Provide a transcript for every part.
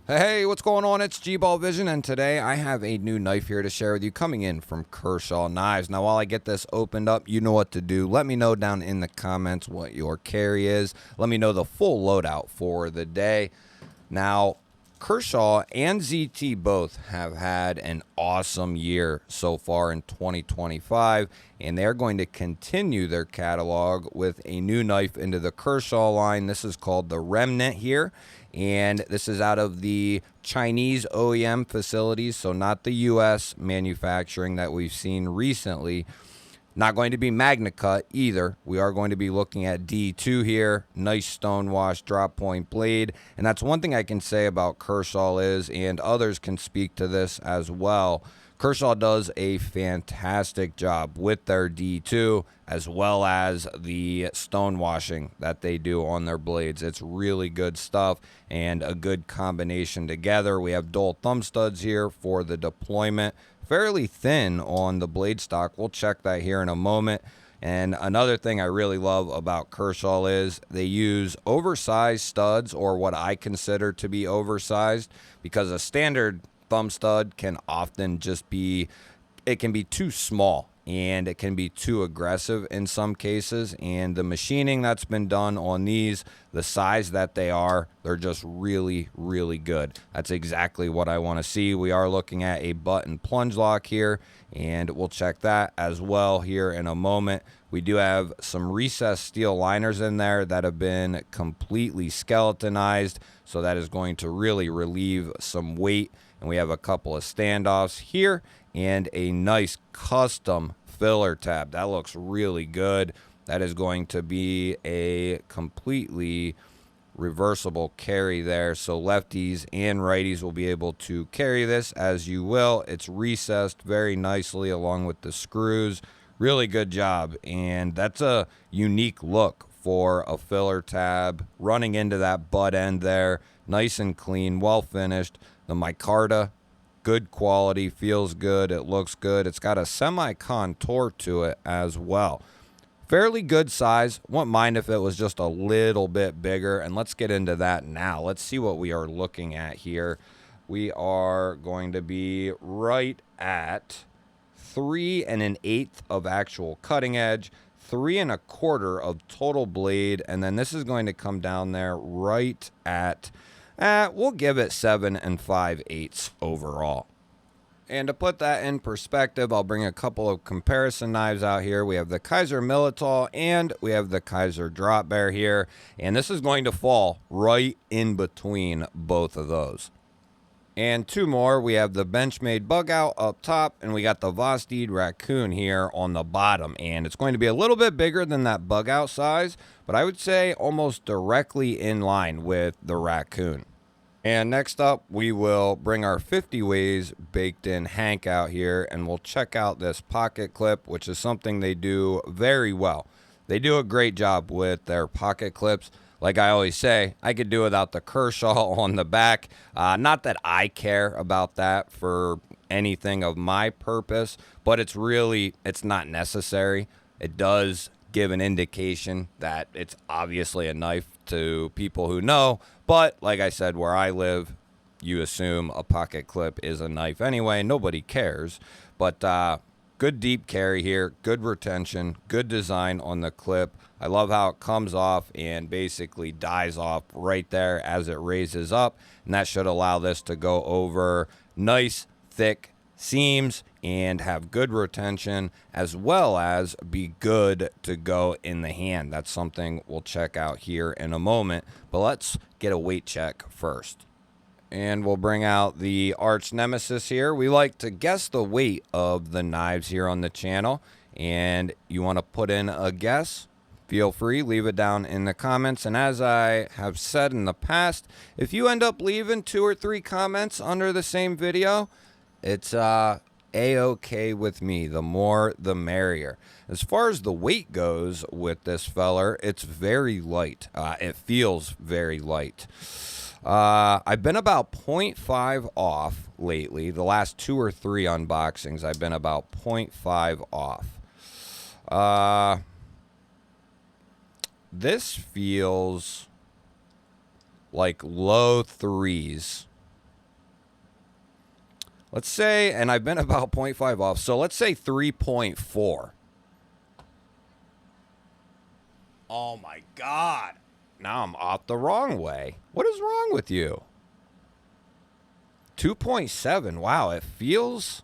Hey, what's going on? It's G-Ball Vision, and today I have a new knife here to share with you coming in from Kershaw Knives. Now, while I get this opened up, you know what to do. Let me know down in the comments what your carry is. Let me know the full loadout for the day. Now, Kershaw and ZT both have had an awesome year so far in 2025, and they're going to continue their catalog with a new knife into the Kershaw line. This is called the Remnant here, and this is out of the Chinese OEM facilities, so not the U.S. manufacturing that we've seen recently. Not going to be Magna Cut either. We are going to be looking at D2 here. Nice stonewash drop point blade. And that's one thing I can say about Kershaw is, and others can speak to this as well, Kershaw does a fantastic job with their D2 as well as the stonewashing that they do on their blades. It's really good stuff and a good combination together. We have dual thumb studs here for the deployment. Fairly thin on the blade stock. We'll check that here in a moment. And another thing I really love about Kershaw is they use oversized studs, or what I consider to be oversized, because a standard thumb stud can often just be, it can be too small and it can be too aggressive in some cases. And the machining that's been done on these, the size that they are, they're just really, really good. That's exactly what I want to see. We are looking at a button plunge lock here, and we'll check that as well here in a moment. We do have some recessed steel liners in there that have been completely skeletonized, so that is going to really relieve some weight. And we have a couple of standoffs here and a nice custom filler tab. That looks really good. That is going to be a completely reversible carry there, so lefties and righties will be able to carry this as you will. It's recessed very nicely along with the screws. Really good job, and that's a unique look for a filler tab running into that butt end there. Nice and clean, well finished. The micarta, good quality, feels good, it looks good. It's got a semi-contour to it as well. Fairly good size. Wouldn't mind if it was just a little bit bigger. And let's get into that now. Let's see what we are looking at here. We are going to be right at 3 1/8 of actual cutting edge, 3 1/4 of total blade, and then this is going to come down there right at, we'll give it 7 5/8 overall. And to put that in perspective, I'll bring a couple of comparison knives out here. We have the Kaiser Militao and we have the Kaiser Drop Bear here. And this is going to fall right in between both of those. And two more. We have the Benchmade Bug Out up top, and we got the Vosteed Raccoon here on the bottom. And it's going to be a little bit bigger than that Bug Out size, but I would say almost directly in line with the Raccoon. And next up, we will bring our 50 ways baked in Hank out here, and we'll check out this pocket clip, which is something they do very well. They do a great job with their pocket clips. Like I always say, I could do without the Kershaw on the back. Not that I care about that for anything of my purpose, but it's not necessary. It does give an indication that it's obviously a knife to people who know, but like I said, where I live, you assume a pocket clip is a knife anyway. Nobody cares. But good deep carry here, good retention, good design on the clip. I love how it comes off and basically dies off right there as it raises up, and that should allow this to go over nice thick seams and have good retention, as well as be good to go in the hand. That's something we'll check out here in a moment, but let's get a weight check first. And we'll bring out the arch nemesis here. We like to guess the weight of the knives here on the channel, and you want to put in a guess, feel free, leave it down in the comments. And as I have said in the past, if you end up leaving 2 or 3 comments under the same video, it's a-okay with me. The more, the merrier. As far as the weight goes with this feller, it's very light. It feels very light. I've been about 0.5 off lately. The last 2 or 3 unboxings, I've been about 0.5 off. This feels like low 3s Let's say, and I've been about 0.5 off, so let's say 3.4. Oh my God. Now I'm off the wrong way. What is wrong with you? 2.7. Wow, it feels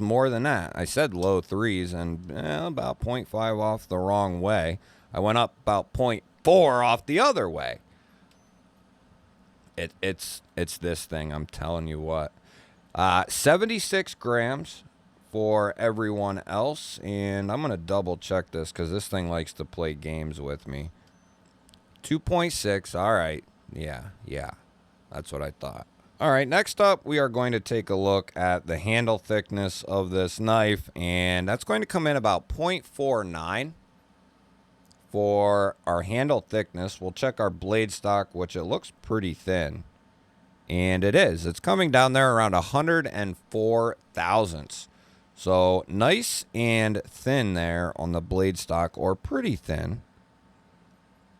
more than that. I said low threes and about 0.5 off the wrong way. I went up about 0.4 off the other way. It's this thing, I'm telling you what. 76 grams for everyone else, and I'm going to double check this because this thing likes to play games with me. 2.6, all right. Yeah, that's what I thought. All right, next up, we are going to take a look at the handle thickness of this knife, and that's going to come in about 0.49 for our handle thickness. We'll check our blade stock, which it looks pretty thin. And it is. It's coming down there around 104 thousandths. So nice and thin there on the blade stock, or pretty thin.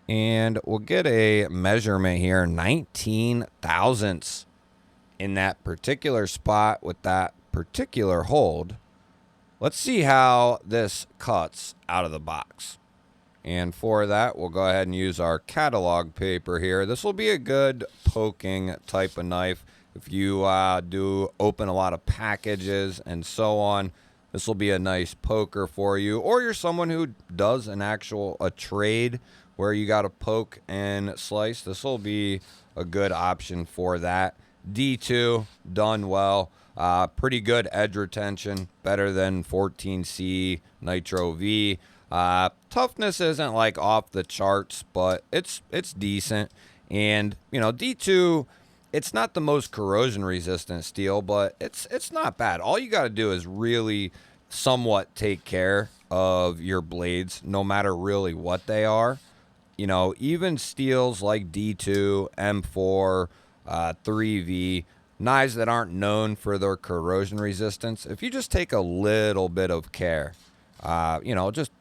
And we'll get a measurement here, 19 thousandths in that particular spot with that particular hold. Let's see how this cuts out of the box. And for that, we'll go ahead and use our catalog paper here. This will be a good poking type of knife. If you do open a lot of packages and so on, this will be a nice poker for you. Or you're someone who does a trade where you got to poke and slice. This will be a good option for that. D2, done well. Pretty good edge retention, better than 14C Nitro V. Toughness isn't like off the charts, but it's decent. And D2, it's not the most corrosion resistant steel, but it's not bad. All you got to do is really somewhat take care of your blades, no matter really what they are. Even steels like D2, M4, 3V, knives that aren't known for their corrosion resistance, if you just take a little bit of care, just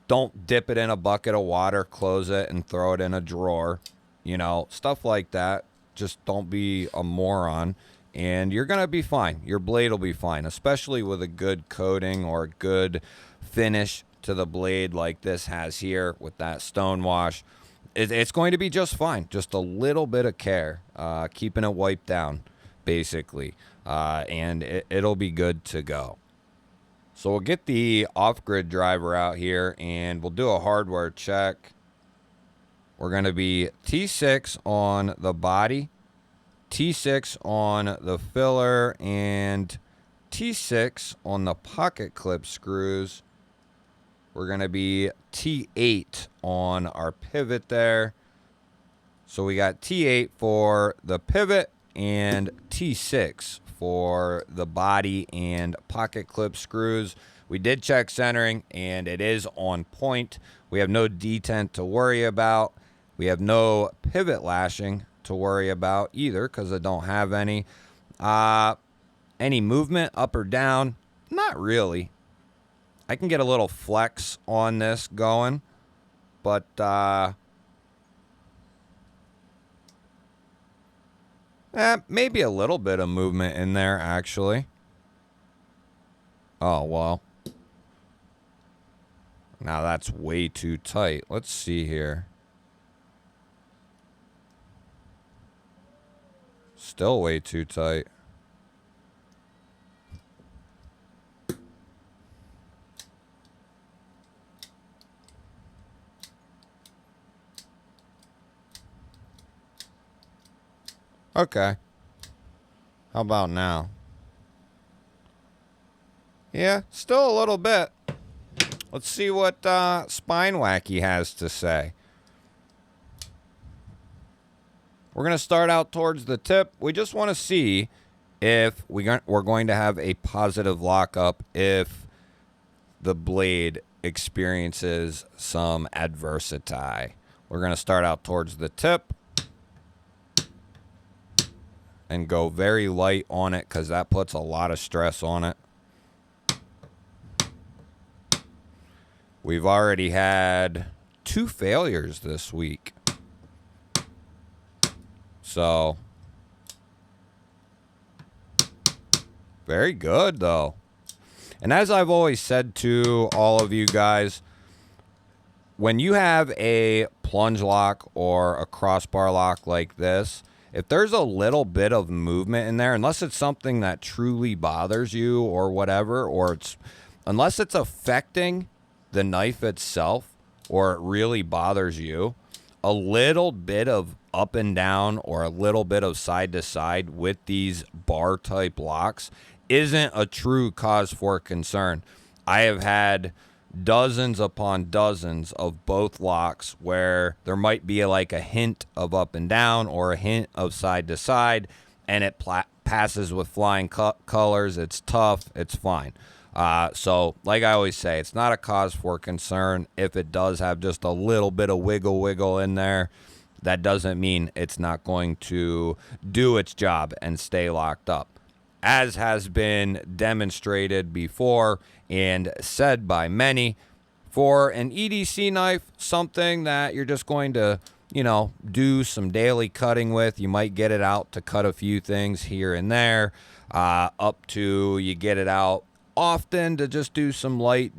don't dip it in a bucket of water, close it, and throw it in a drawer. Stuff like that. Just don't be a moron, and you're going to be fine. Your blade will be fine, especially with a good coating or a good finish to the blade like this has here with that stone wash. It's going to be just fine. Just a little bit of care, keeping it wiped down, basically, and it'll be good to go. So we'll get the off-grid driver out here, and we'll do a hardware check. We're going to be T6 on the body, T6 on the filler, and T6 on the pocket clip screws. We're going to be T8 on our pivot there. So we got T8 for the pivot and T6 for the body and pocket clip screws. We did check centering, and it is on point. We have no detent to worry about. We have no pivot lashing to worry about either, because I don't have any. Any movement up or down? Not really. I can get a little flex on this going, but maybe a little bit of movement in there, actually. Oh, well. Now that's way too tight. Let's see here. Still way too tight. Okay. How about now? Yeah, still a little bit. Let's see what Spine Wacky has to say. We're going to start out towards the tip. We just want to see if we're going to have a positive lockup if the blade experiences some adversity. We're going to start out towards the tip and go very light on it, because that puts a lot of stress on it. We've already had 2 failures this week. So Very good, though. And as I've always said to all of you guys, when you have a plunge lock or a crossbar lock like this, if there's a little bit of movement in there, unless it's something that truly bothers you or whatever, or unless it's affecting the knife itself or it really bothers you, a little bit of up and down or a little bit of side to side with these bar type locks isn't a true cause for concern. I have had dozens upon dozens of both locks where there might be like a hint of up and down or a hint of side to side, and it passes with flying colors. It's tough. It's fine. So like I always say, it's not a cause for concern. If it does have just a little bit of wiggle in there, that doesn't mean it's not going to do its job and stay locked up. As has been demonstrated before and said by many, for an EDC knife, something that you're just going to, do some daily cutting with, you might get it out to cut a few things here and there, up to you get it out often to just do some light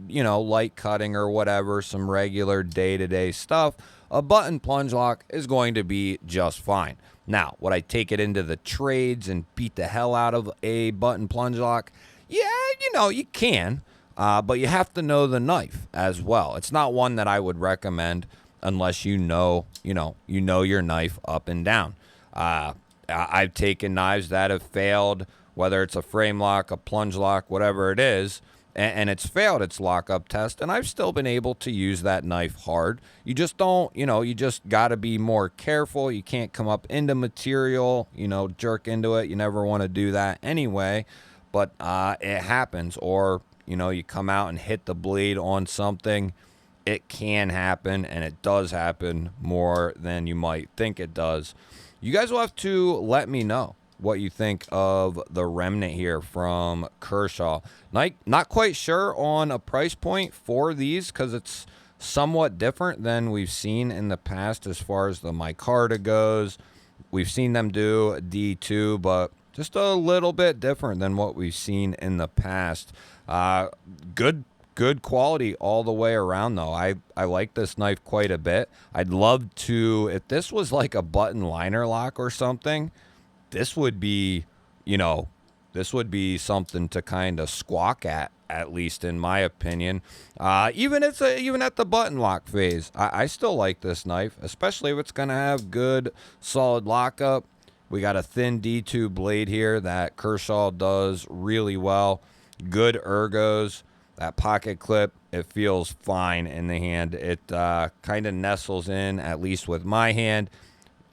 cutting or whatever, some regular day-to-day stuff. A button plunge lock is going to be just fine. Now, would I take it into the trades and beat the hell out of a button plunge lock? Yeah, you can, but you have to know the knife as well. It's not one that I would recommend unless you know your knife up and down. I've taken knives that have failed, whether it's a frame lock, a plunge lock, whatever it is, and it's failed its lockup test, and I've still been able to use that knife hard. You just don't, you just got to be more careful. You can't come up into material, jerk into it. You never want to do that anyway, but it happens. Or, you come out and hit the blade on something. It can happen, and it does happen more than you might think it does. You guys will have to let me know what you think of the Remnant here from Kershaw. Not quite sure on a price point for these because it's somewhat different than we've seen in the past as far as the micarta goes. We've seen them do D2, but just a little bit different than what we've seen in the past. Good quality all the way around, though. I like this knife quite a bit. I'd love to, if this was like a button liner lock or something, this would be something to kind of squawk at least in my opinion. Even at the button lock phase, I still like this knife, especially if it's going to have good solid lockup. We got a thin D2 blade here that Kershaw does really well. Good ergos. That pocket clip, it feels fine in the hand. It kind of nestles in, at least with my hand.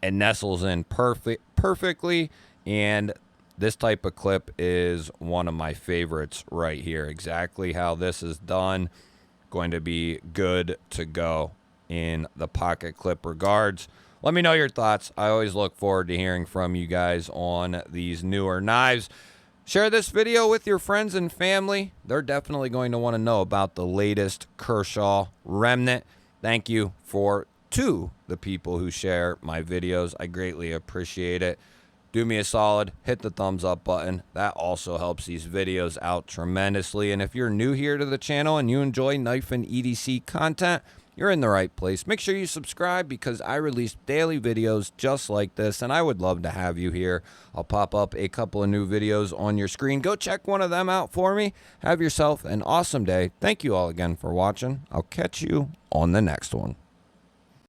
It nestles in perfectly, and this type of clip is one of my favorites right here. Exactly how this is done, going to be good to go in the pocket clip regards. Let me know your thoughts. I always look forward to hearing from you guys on these newer knives. Share this video with your friends and family. They're definitely going to want to know about the latest Kershaw Remnant. Thank you to the people who share my videos. I greatly appreciate it. Do me a solid, hit the thumbs up button. That also helps these videos out tremendously. And if you're new here to the channel and you enjoy knife and EDC content, you're in the right place. Make sure you subscribe because I release daily videos just like this, and I would love to have you here. I'll pop up a couple of new videos on your screen. Go check one of them out for me. Have yourself an awesome day. Thank you all again for watching. I'll catch you on the next one.